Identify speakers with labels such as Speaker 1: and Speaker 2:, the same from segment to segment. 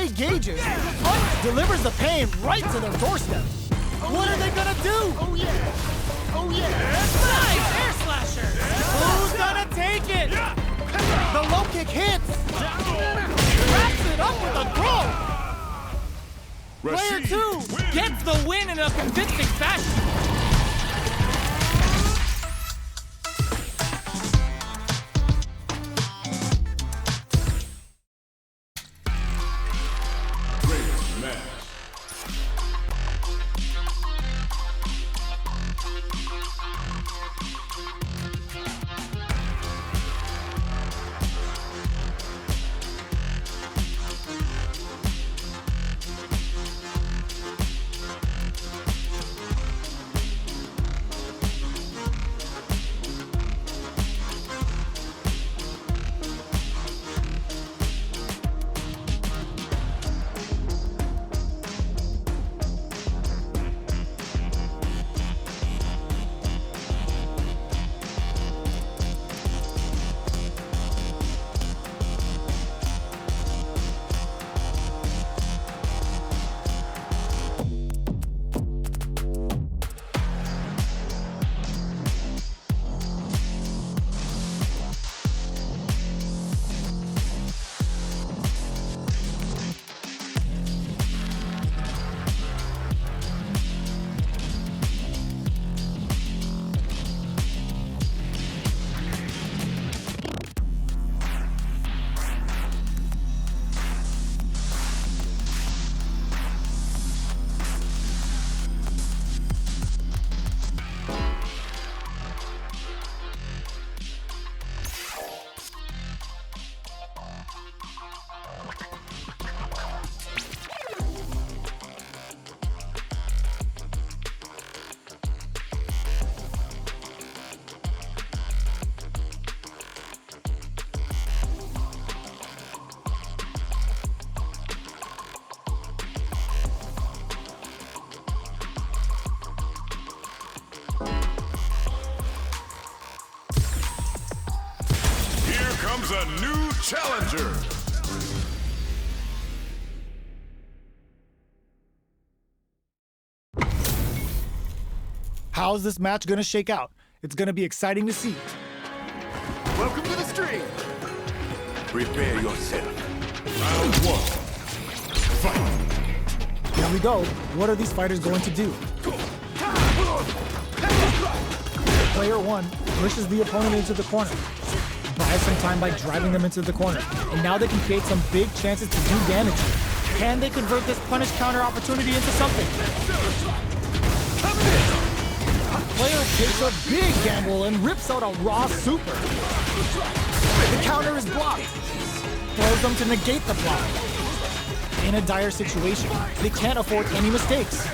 Speaker 1: way gauges, Punch delivers the pain right to their doorstep. What are they gonna do?
Speaker 2: Oh yeah! Oh yeah!
Speaker 1: Nice air slasher! Who's gonna take it? The low kick hits! Wraps it up with a throw! Player 2 gets the win in a convincing fashion.
Speaker 3: Comes a new challenger.
Speaker 1: How's this match gonna shake out? It's gonna be exciting to see.
Speaker 2: Welcome to the stream.
Speaker 3: Prepare yourself. Round 1. Fight.
Speaker 1: Here we go. What are these fighters going to do? Player 1 pushes the opponent into the corner. Buys some time by driving them into the corner. And now they can create some big chances to do damage. Can they convert this punish counter opportunity into something? Player takes a big gamble and rips out a raw super. The counter is blocked. Throws them to negate the block. In a dire situation, they can't afford any mistakes.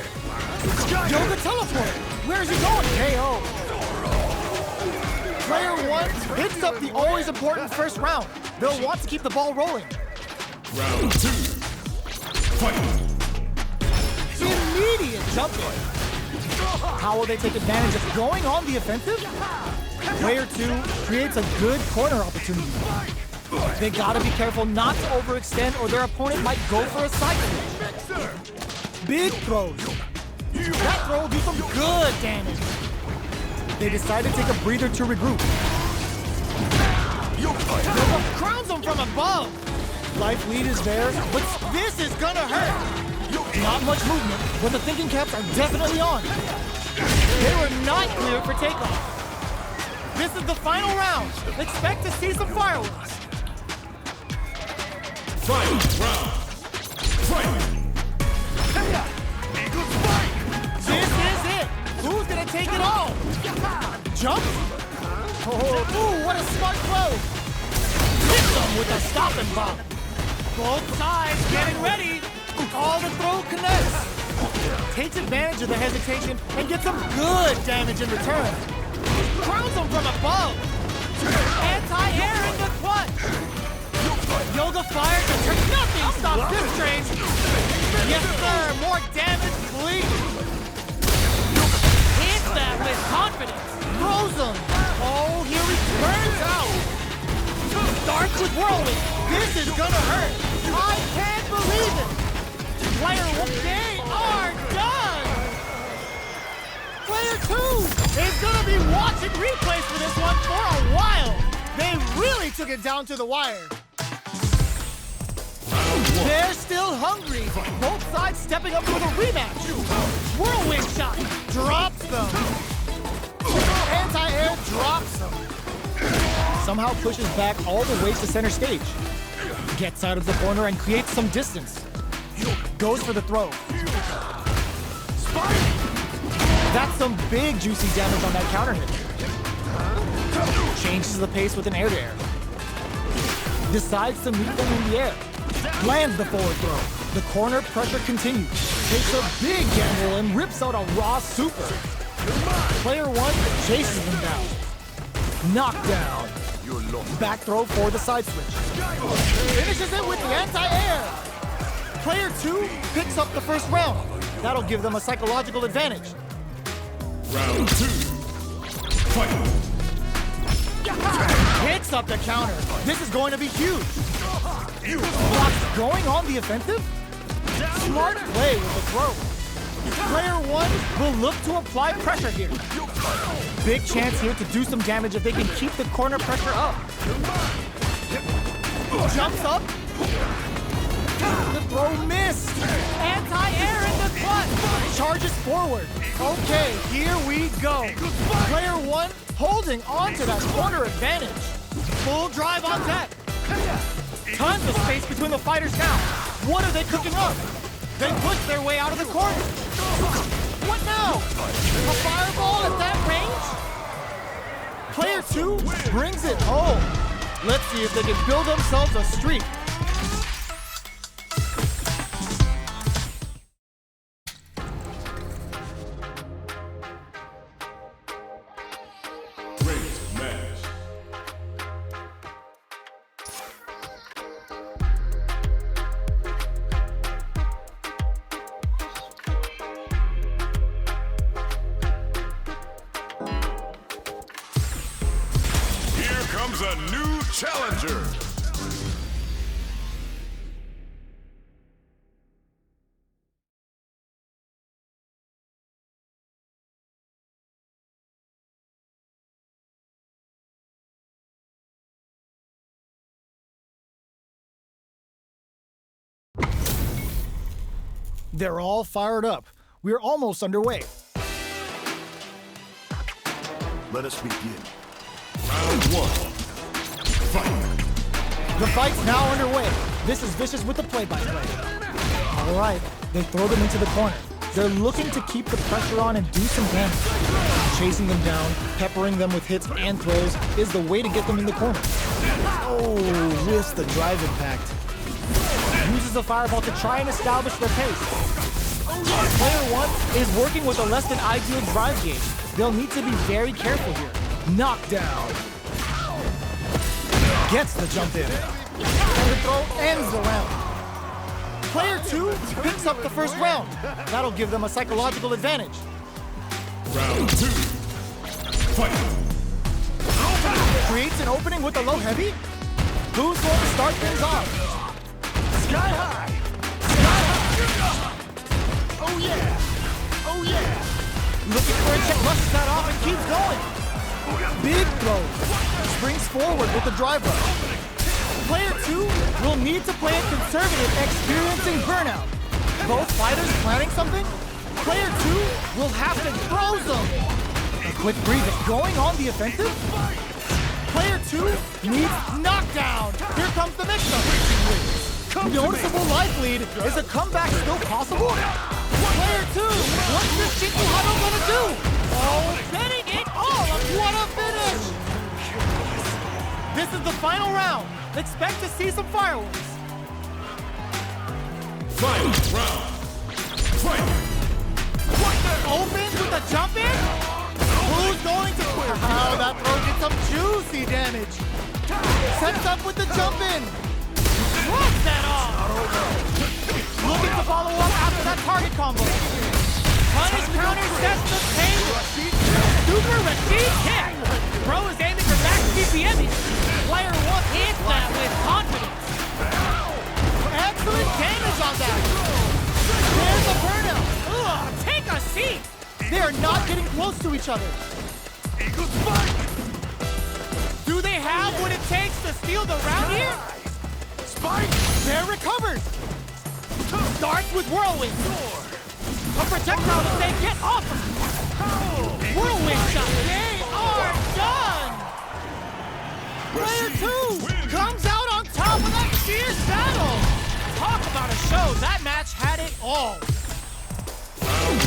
Speaker 1: Yoga teleport! Where's he going? KO! Player 1 hits up the always important first round. They'll want to keep the ball rolling.
Speaker 3: Round 2. Fight.
Speaker 1: Immediate jump in. How will they take advantage of going on the offensive? Player 2 creates a good corner opportunity. They gotta be careful not to overextend or their opponent might go for a side kick. Big throws. That throw will do some good damage. They decide to take a breather to regroup. Yoga crowns them from above. Life lead is there, but this is gonna hurt. Not much movement, but the thinking caps are definitely on. They were not clear for takeoff. This is the final round. Expect to see some fireworks.
Speaker 3: Final round. Fight.
Speaker 1: This is it. Who's gonna take it all? Jump? Oh, ooh, what a smart throw. Hit them with a stop and bomb. Both sides getting ready. All the throw connects. Takes advantage of the hesitation and gets some good damage in return. Crowns them from above. Anti-air in the clutch. Yoga fire to turn. Nothing stops this train. Yes, sir. More damage, please. Hits that with confidence. Throws him. Oh, here he turns out. starts with Whirlwind. This is gonna hurt. I can't believe it. Player one, they are done. Player two is gonna be watching replays for this one for a while. They really took it down to the wire. They're still hungry. Both sides stepping up for the rematch. Whirlwind shot drops them. Anti-air drops them. Somehow pushes back all the way to center stage. Gets out of the corner and creates some distance. Goes for the throw. That's some big juicy damage on that counter hit. Changes the pace with an air-to-air. Decides to meet them in the air. Lands the forward throw. The corner pressure continues. Takes a big gamble and rips out a raw super. Player one chases them down. Knockdown. Back throw for the side switch. Finishes it with the anti-air. Player two picks up the first round. That'll give them a psychological advantage.
Speaker 3: Round two. Fight.
Speaker 1: Hits up the counter. This is going to be huge. Blocks going on the offensive. Smart play with the throw. Player one will look to apply pressure here. Big chance here to do some damage if they can keep the corner pressure up. Jumps up. The throw missed. Anti-air in the clutch. Charges forward. Okay, here we go. Player one holding on to that corner advantage. Full drive on deck. Tons of space between the fighters now. What are they cooking up? They push their way out of the corner. What now? A fireball at that range? Player two brings it home. Let's see if they can build themselves a streak.
Speaker 3: Comes a new challenger.
Speaker 1: They're all fired up. We're almost underway.
Speaker 2: Let us begin.
Speaker 3: Round one. Fight.
Speaker 1: The fight's now underway. This is Vicious with the play-by-play. All right, they throw them into the corner. They're looking to keep the pressure on and do some damage. Chasing them down, peppering them with hits and throws is the way to get them in the corner. Oh, missed the drive impact. Uses a fireball to try and establish their pace. Player one is working with a less than ideal drive gauge. They'll need to be very careful here. Knockdown. Gets the jump in. And the throw ends the round. Player two picks up the first round. That'll give them a psychological advantage.
Speaker 3: Round two. Fight.
Speaker 1: Creates an opening with a low heavy. Who's going to start things off?
Speaker 2: Sky high! Sky high! Oh yeah! Oh yeah!
Speaker 1: Looking for a check, busts that off and keeps going. Big throw. Springs forward with the drive rush. Player two will need to play it conservative, experiencing burnout. Both fighters planning something? Player two will have to throw them. A quick breather going on the offensive? Player two needs knockdown. Here comes the mix-up. Noticeable life lead. Is a comeback still possible? Player two, what's this Shinky Huddle gonna do? Oh, betting it all on what a finish! This is the final round. Expect to see some fireworks.
Speaker 3: Final round. Fight.
Speaker 1: Opens with a jump in? Who's going to quit? How that throw gets some juicy damage. Sets up with the jump in. Drops that off. Looking to follow up after that target combo. Punish counter sets the pace. Super Rashid kick. Pro is aiming for max BPM. Player 1 hits that with confidence. Excellent damage on that. There's a burnout. Ugh, take a seat. They are not getting close to each other.
Speaker 2: Eagle spike!
Speaker 1: Do they have what it takes to steal the round here?
Speaker 2: Spike!
Speaker 1: They're recovered. Starts with Whirlwind. A projectile to say, get off of me. Whirlwind shot. They are done. Player 2 comes out on top of that fierce battle. Talk about a show. That match had it all.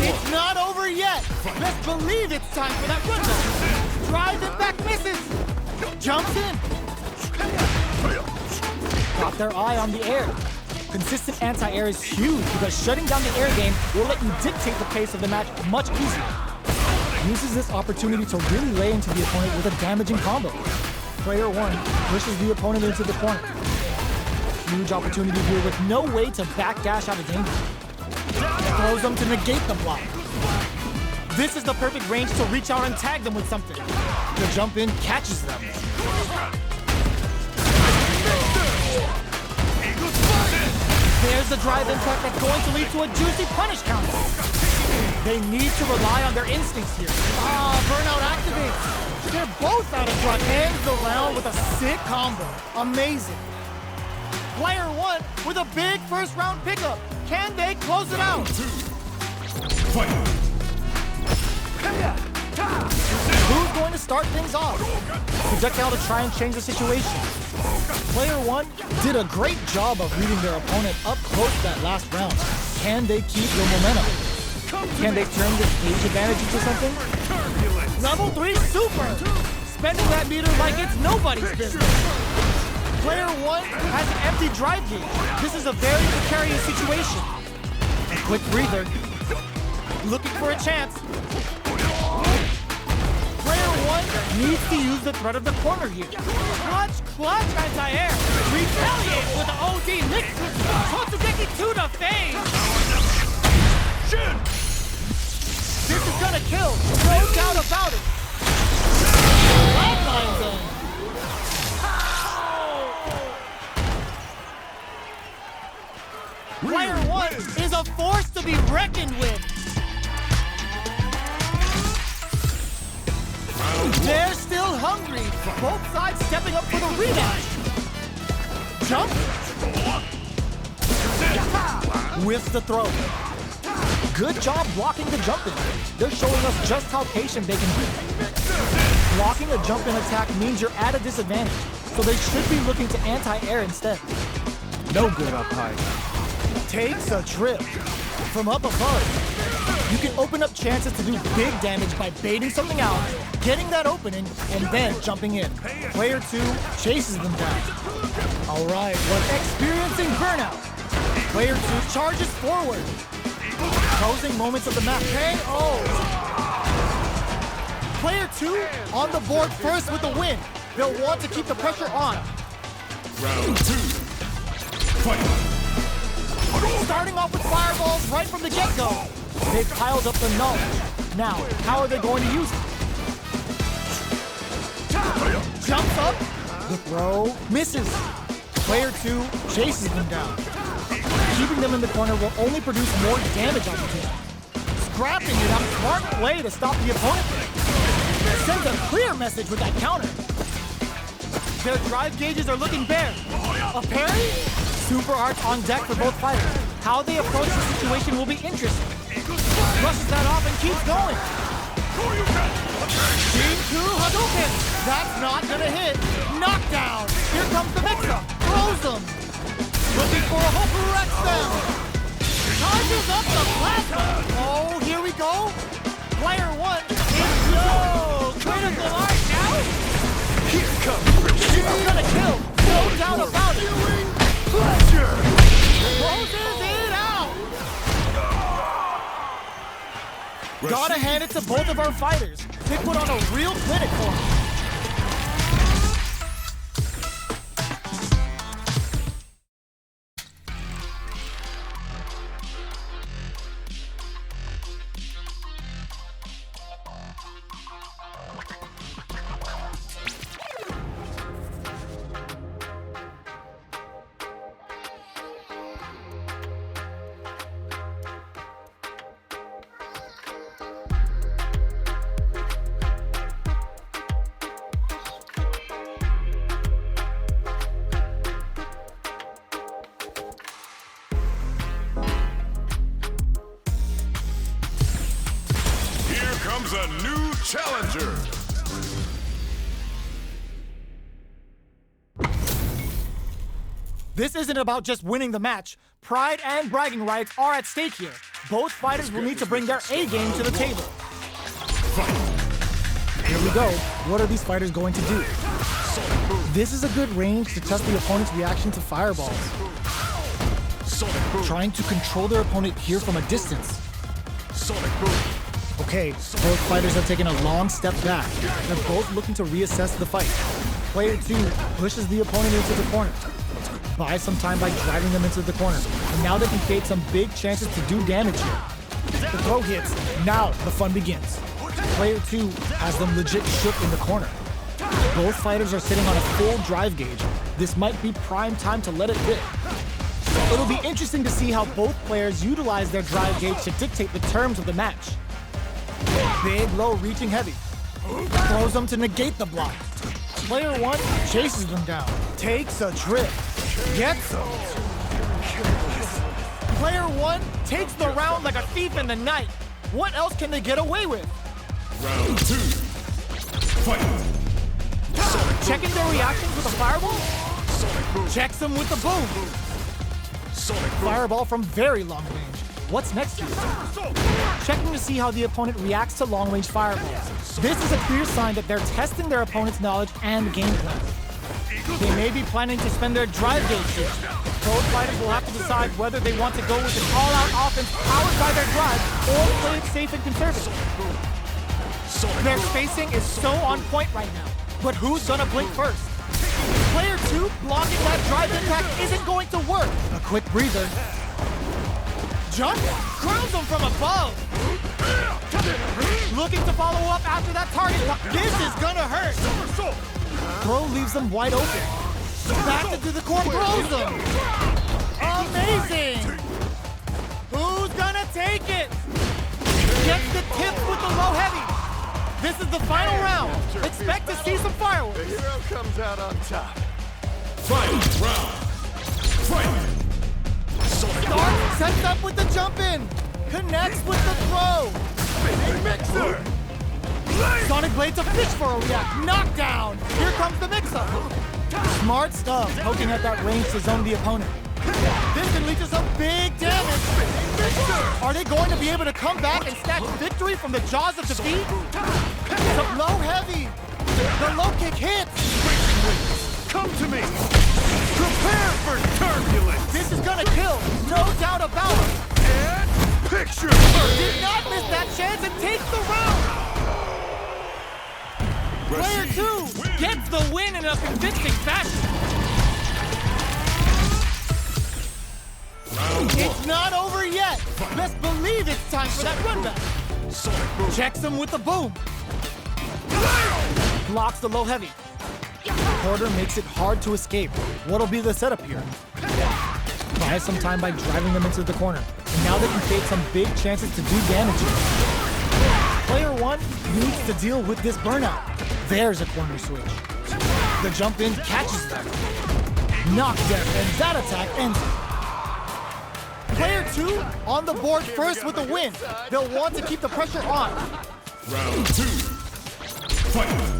Speaker 1: It's not over yet. Best believe it's time for that rundown. Drive it back, misses. Jumps in. Got their eye on the air. Consistent anti-air is huge because shutting down the air game will let you dictate the pace of the match much easier. Uses this opportunity to really lay into the opponent with a damaging combo. Player 1 pushes the opponent into the corner. Huge opportunity here with no way to backdash out of danger. Throws them to negate the block. This is the perfect range to reach out and tag them with something. The jump in catches them. There's the drive impact that's going to lead to a juicy punish counter. They need to rely on their instincts here. Burnout activates. They're both out of drug. Ends the round with a sick combo. Amazing. Player 1 with a big first round pickup. Can they close it out?
Speaker 3: Fight!
Speaker 1: Who's going to start things off? Projectile to try and change the situation. Player 1 did a great job of reading their opponent up close that last round. Can they keep the momentum? Can they turn this age advantage into something? Level 3 super! Spending that meter like it's nobody's business. Player 1 has an empty drive gauge. This is a very precarious situation. Quick breather. Looking for a chance. Player 1 needs to use the threat of the corner here. Clutch anti-air. Retaliate with the OD lick. Totsugeki to the face. This is gonna kill. No doubt about it. Flatlines in. Player 1 is a force to be reckoned with. They're still hungry. Both sides stepping up for the rematch. Jump. Whiffs the throw. Good job blocking the jump in. They're showing us just how patient they can be. Blocking a jump in attack means you're at a disadvantage, so they should be looking to anti-air instead. No good up high. Takes a trip from up above. You can open up chances to do big damage by baiting something out, getting that opening, and then jumping in. Player 2 chases them down. All right, we're experiencing burnout. Player 2 charges forward. Closing moments of the map. KO. Player 2 on the board first with the win. They'll want to keep the pressure on.
Speaker 3: Round 2. Fight!
Speaker 1: Starting off with fireballs right from the get-go. They've piled up the knowledge. Now, how are they going to use it? Jumps up. The throw misses. Player 2 chases them down. Keeping them in the corner will only produce more damage on the team. Scrapping it up, smart play to stop the opponent. Sends a clear message with that counter. Their drive gauges are looking bare. A parry? Super arts on deck for both fighters. How they approach the situation will be interesting. Brushes that off and keeps going. Shinku Hadouken! That's not gonna hit. Knockdown! Here comes the mix-up. Throws them. Looking for a Hoku Rex down. Charges up the plasma. Oh, here we go. Player 1 is no critical art now.
Speaker 2: Here comes
Speaker 1: She's gonna kill. No doubt about it.
Speaker 2: pleasure!
Speaker 1: Closes it out. Gotta hand it to both of our fighters. They put on a real clinic for us.
Speaker 2: is a new challenger.
Speaker 1: This isn't about just winning the match. Pride and bragging rights are at stake here. Both fighters will need to bring their A game to the table. Here we go. What are these fighters going to do? This is a good range to test the opponent's reaction to fireballs. Trying to control their opponent here from a distance. Okay, both fighters have taken a long step back. They're both looking to reassess the fight. Player 2 pushes the opponent into the corner. Buys some time by driving them into the corner. And now they can create some big chances to do damage here. The throw hits. Now the fun begins. Player 2 has them legit shook in the corner. Both fighters are sitting on a full drive gauge. This might be prime time to let it rip. It'll be interesting to see how both players utilize their drive gauge to dictate the terms of the match. Big low reaching heavy. Throws them to negate the block. Player 1 chases them down. Takes a trip. Gets them. Player 1 takes the round like a thief in the night. What else can they get away with?
Speaker 3: Round 2. Fight.
Speaker 1: Checking their reactions with a fireball? Checks them with the boom. Fireball from very long range. What's next here? Checking to see how the opponent reacts to long-range fireballs. This is a clear sign that they're testing their opponent's knowledge and game plan. They may be planning to spend their drive gauge here. Both fighters will have to decide whether they want to go with an all-out offense powered by their drive or play it safe and conservative. Their spacing is so on point right now, but who's gonna blink first? Player 2 blocking that drive impact isn't going to work. A quick breather. Jump, grounds him from above. Looking to follow up after that target. This is gonna hurt. Throw leaves them wide open. Back into the corner, throws them. Amazing. Who's gonna take it? Gets the tip with the low heavy. This is the final round. Expect to see some fireworks.
Speaker 2: The hero comes out on top.
Speaker 3: Fight. Round. Fight.
Speaker 1: Starts, sets up with the jump in. Connects with the throw.
Speaker 2: Big mixer.
Speaker 1: Sonic Blade to fish for a react. Knockdown. Here comes the mix-up. Smart stuff, poking at that range to zone the opponent. This can lead to some big damage. Are they going to be able to come back and snatch victory from the jaws of defeat? Some low heavy. The low kick hits.
Speaker 2: Come to me. Prepare for turbulence.
Speaker 1: This is gonna kill, no doubt about it.
Speaker 2: And picture.
Speaker 1: Did not miss that chance and takes the round. Player 2 gets the win in a convincing fashion. It's not over yet. Best believe it's time for that run back. Checks him with the boom. Blocks the low heavy. Porter makes it hard to escape. What'll be the setup here? Buys some time by driving them into the corner. And now they can create some big chances to do damage here. Player 1 needs to deal with this burnout. There's a corner switch. The jump in catches them. Knockdown, and that attack ends it. Player 2 on the board first with the win. They'll want to keep the pressure on.
Speaker 3: Round 2. Fight.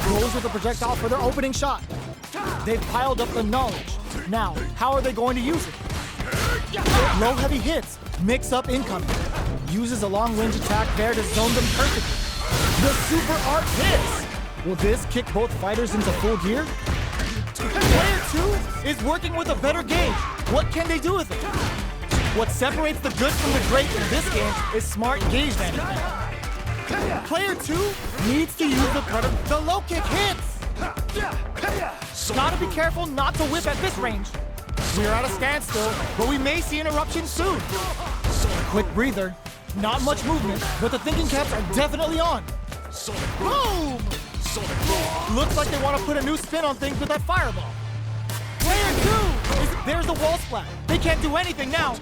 Speaker 1: Goes with the projectile for their opening shot. They've piled up the knowledge. Now, how are they going to use it? Low heavy hits, mix up incoming. Uses a long range attack there to zone them perfectly. The super art hits. Will this kick both fighters into full gear? Player 2 is working with a better gauge. What can they do with it? What separates the good from the great in this game is smart gauge management. Player 2 needs to use the cutter. The low kick hits. Gotta be careful not to whip at this range. We're at a standstill, but we may see an eruption soon. Quick breather. Not much movement, but the thinking caps are definitely on. Boom! Looks like they want to put a new spin on things with that fireball. Player 2! There's the wall splat. They can't do anything now.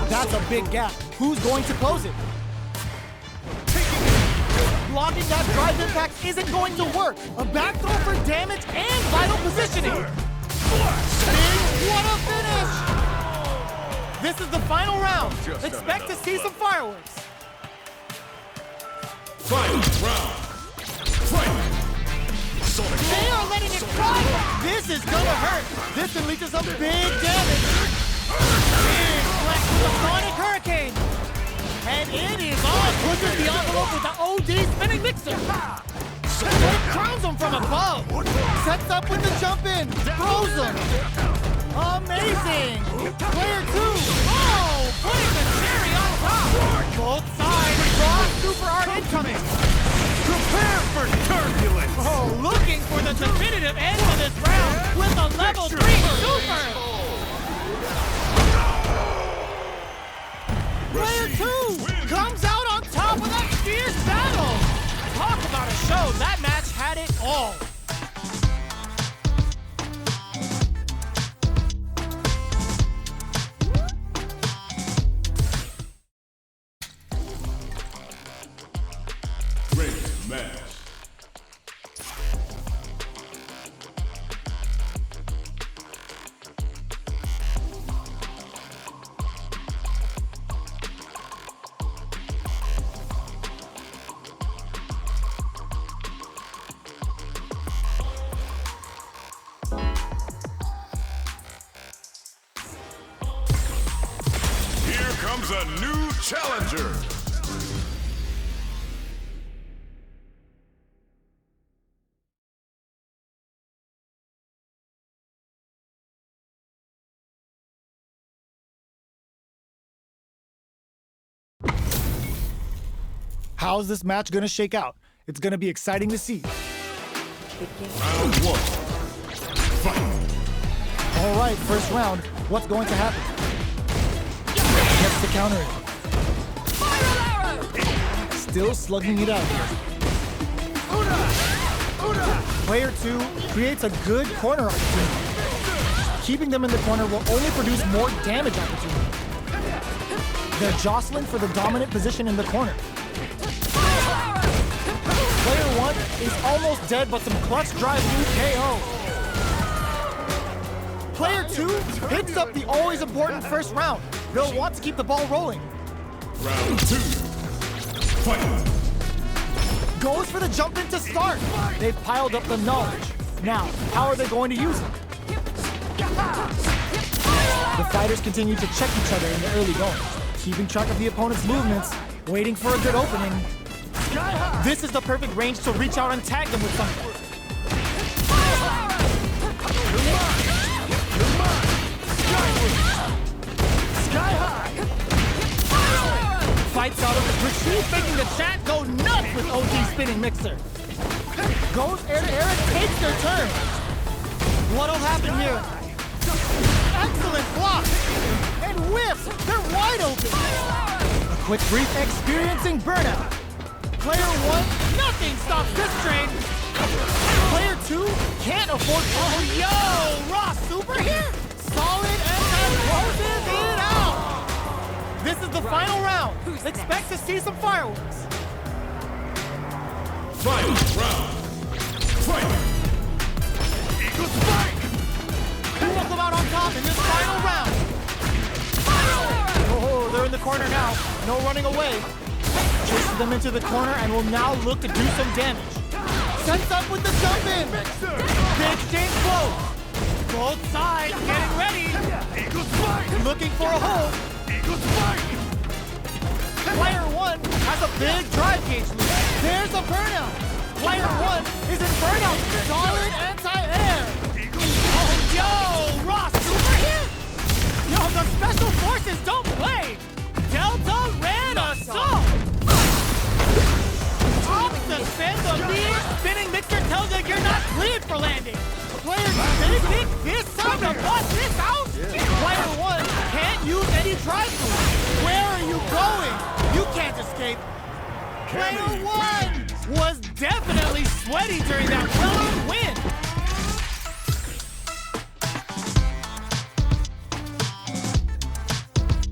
Speaker 1: That's a big gap. Who's going to close it? Blocking that drive impact isn't going to work. A back throw for damage and vital positioning. What a finish! This is the final round. Expect to see some fireworks.
Speaker 3: Final round. Fight!
Speaker 1: They are letting it fly! This is gonna hurt! This can lead to some big damage! Big flex with the Sonic Hurricane! And it is on! Pushes the envelope with the OD spinning mixer! It crowns him from above! Sets up with the jump in! Throws him! Amazing! Player 2! Oh! Putting the cherry on top! Both sides! Raw super art incoming!
Speaker 2: Prepare for turbulence!
Speaker 1: Oh, looking for the definitive end of this round with a level 3 super! Player 2 comes out on top of that fierce battle! Talk about a show, that match had it all!
Speaker 3: Great match.
Speaker 2: Here comes a new challenger!
Speaker 1: How's this match gonna shake out? It's gonna be exciting to see.
Speaker 3: Round one. Fight!
Speaker 1: All right, first round. What's going to happen? Gets to counter it. Still slugging it out here. Player 2 creates a good corner opportunity. Keeping them in the corner will only produce more damage opportunity. They're jostling for the dominant position in the corner. Player 1 is almost dead, but some clutch drive move KO. Player 2 hits up the always important first round. They'll want to keep the ball rolling.
Speaker 3: Round two. Fight!
Speaker 1: Goes for the jump in to start. They've piled up the knowledge. Now, how are they going to use it? The fighters continue to check each other in the early going, keeping track of the opponent's movements, waiting for a good opening. This is the perfect range to reach out and tag them with something.
Speaker 2: Sky high!
Speaker 1: Fights out of the pursuit, making the chat go nuts with OG spinning mixer. Goes air to air and takes their turn. What'll happen here? Excellent block! And whiffs! They're wide open! A quick brief experiencing burnout. Player 1, nothing stops this train! Player 2 can't afford. Oh, yo! Raw super here! Solid and closes it out! This is the final round. Expect to see some fireworks.
Speaker 3: Final round. Fight!
Speaker 2: Eagle spike!
Speaker 1: Who will come out on top in this final round? Oh, they're in the corner now. No running away. Chases them into the corner and will now look to do some damage. Sets up with the jump in. Big exchange blow. Both sides getting ready.
Speaker 2: Eagle spike!
Speaker 1: Looking for a hold.
Speaker 2: Eagle spike!
Speaker 1: Player 1 has a big drive gauge lead. There's a burnout. Player 1 is in burnout. Solid anti-air. Oh, yo, Ross super here. Yo, the special forces don't play. Delta Red Assault. Top suspend the lead. Spinning mixer tells you you're not cleared for landing. Player 2 think this time to bust this out. Player 1 can't use any drive through. Where are you going? You can't escape. Player 1 was definitely sweaty during that well-earned win.